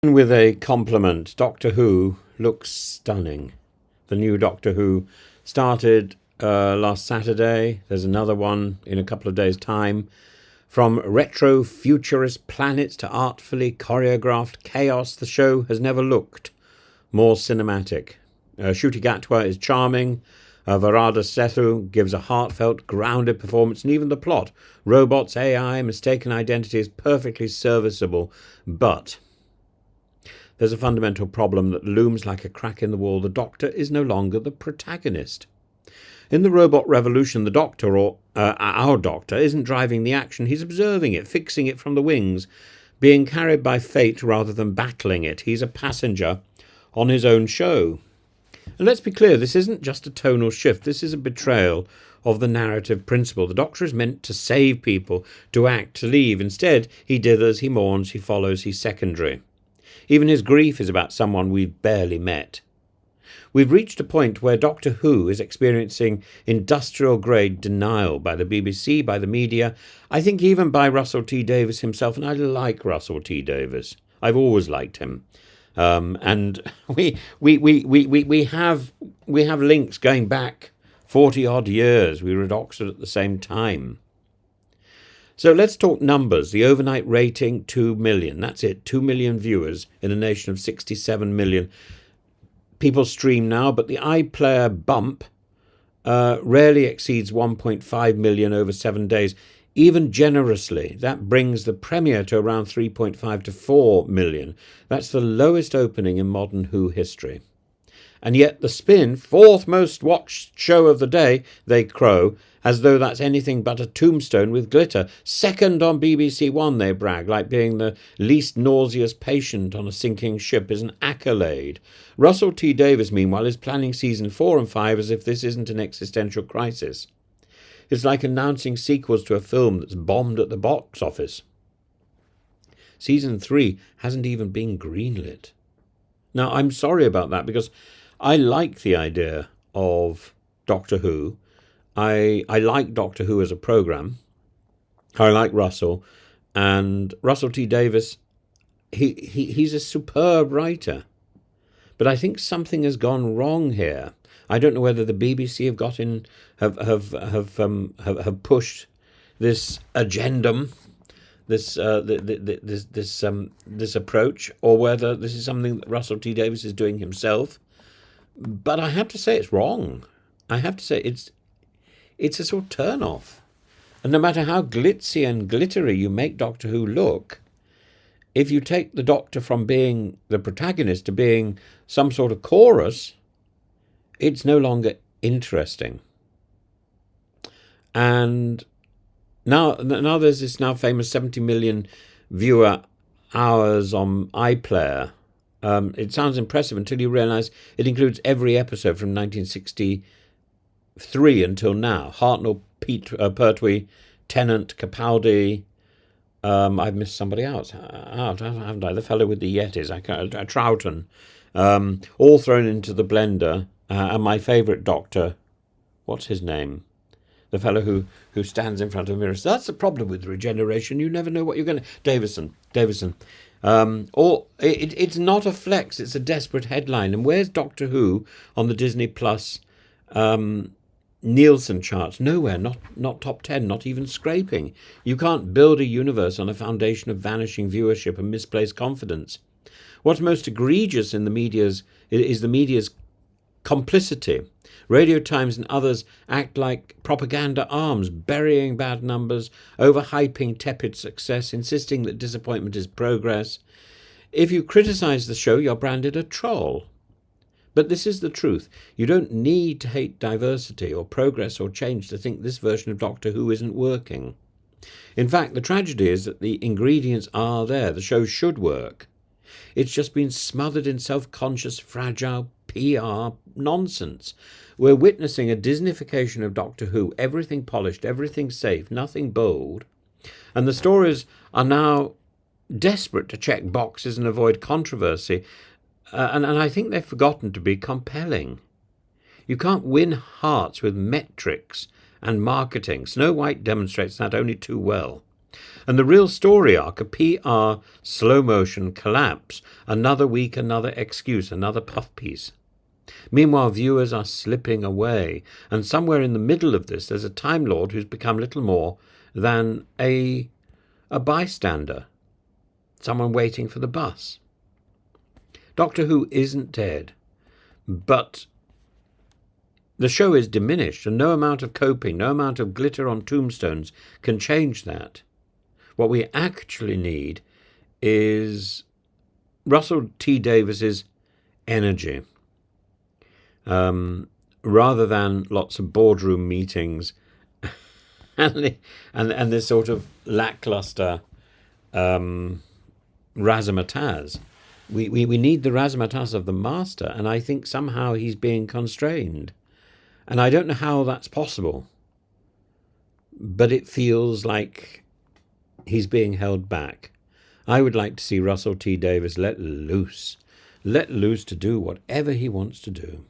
With a compliment, Doctor Who looks stunning. The new Doctor Who started last Saturday. There's another one in a couple of days' time. From retro futurist planets to artfully choreographed chaos, the show has never looked more cinematic. Shuti Gatwa is charming. Varada Sethu gives a heartfelt, grounded performance, and even the plot, robots, AI, mistaken identity, is perfectly serviceable. But there's a fundamental problem that looms like a crack in the wall. The Doctor is no longer the protagonist. In the robot revolution, the Doctor, or our Doctor, isn't driving the action. He's observing it, fixing it from the wings, being carried by fate rather than battling it. He's a passenger on his own show. And let's be clear, this isn't just a tonal shift. This is a betrayal of the narrative principle. The Doctor is meant to save people, to act, to leave. Instead, he dithers, he mourns, he follows, he's secondary. Even his grief is about someone we've barely met. We've reached a point where Doctor Who is experiencing industrial-grade denial by the BBC, by the media, I think even by Russell T Davies himself, and I like Russell T Davies. I've always liked him. And we have links going back 40-odd years. We were at Oxford at the same time. So let's talk numbers. The overnight rating, 2 million. That's it, 2 million viewers in a nation of 67 million. People stream now, but the iPlayer bump rarely exceeds 1.5 million over 7 days. Even generously, that brings the premiere to around 3.5 to 4 million. That's the lowest opening in modern Who history. And yet the Spin, fourth most watched show of the day, they crow, as though that's anything but a tombstone with glitter. Second on BBC One, they brag, like being the least nauseous patient on a sinking ship is an accolade. Russell T Davies, meanwhile, is planning season 4 and 5 as if this isn't an existential crisis. It's like announcing sequels to a film that's bombed at the box office. Season 3 hasn't even been greenlit. Now, I'm sorry about that because I like the idea of Doctor Who. I like Doctor Who as a programme. I like Russell. And Russell T Davies, he's a superb writer. But I think something has gone wrong here. I don't know whether the BBC have pushed this agendum, this approach, or whether this is something that Russell T Davies is doing himself. But I have to say it's wrong. I have to say it's a sort of turn-off. And no matter how glitzy and glittery you make Doctor Who look, if you take the Doctor from being the protagonist to being some sort of chorus, it's no longer interesting. And now there's this now famous 70 million viewer hours on iPlayer. It sounds impressive until you realise it includes every episode from 1963 until now. Hartnell, Pertwee, Tennant, Capaldi. I've missed somebody else, haven't I? The fellow with the Yetis, Troughton. All thrown into the blender. And my favourite Doctor, what's his name? The fellow who stands in front of a mirror. So that's the problem with regeneration. You never know what you're going to... Davison. It's not a flex. It's a desperate headline. And where's Doctor Who on the Disney Plus Nielsen charts? Nowhere. Not top 10. Not even scraping. You can't build a universe on a foundation of vanishing viewership and misplaced confidence. What's most egregious in the media's complicity. Radio Times and others act like propaganda arms, burying bad numbers, overhyping tepid success, insisting that disappointment is progress. If you criticise the show, you're branded a troll. But this is the truth. You don't need to hate diversity or progress or change to think this version of Doctor Who isn't working. In fact, the tragedy is that the ingredients are there. The show should work. It's just been smothered in self-conscious, fragile PR nonsense. We're witnessing a Disneyfication of Doctor Who, everything polished, everything safe, nothing bold. And the stories are now desperate to check boxes and avoid controversy. And I think they've forgotten to be compelling. You can't win hearts with metrics and marketing. Snow White demonstrates that only too well. And the real story arc, a PR slow motion collapse, another week, another excuse, another puff piece. Meanwhile, viewers are slipping away, and somewhere in the middle of this, there's a Time Lord who's become little more than a bystander, someone waiting for the bus. Doctor Who isn't dead, but the show is diminished, and no amount of coping, no amount of glitter on tombstones can change that. What we actually need is Russell T Davies's energy, rather than lots of boardroom meetings and this sort of lackluster razzmatazz. We need the razzmatazz of the master, and I think somehow he's being constrained. And I don't know how that's possible, but it feels like he's being held back. I would like to see Russell T Davies let loose to do whatever he wants to do.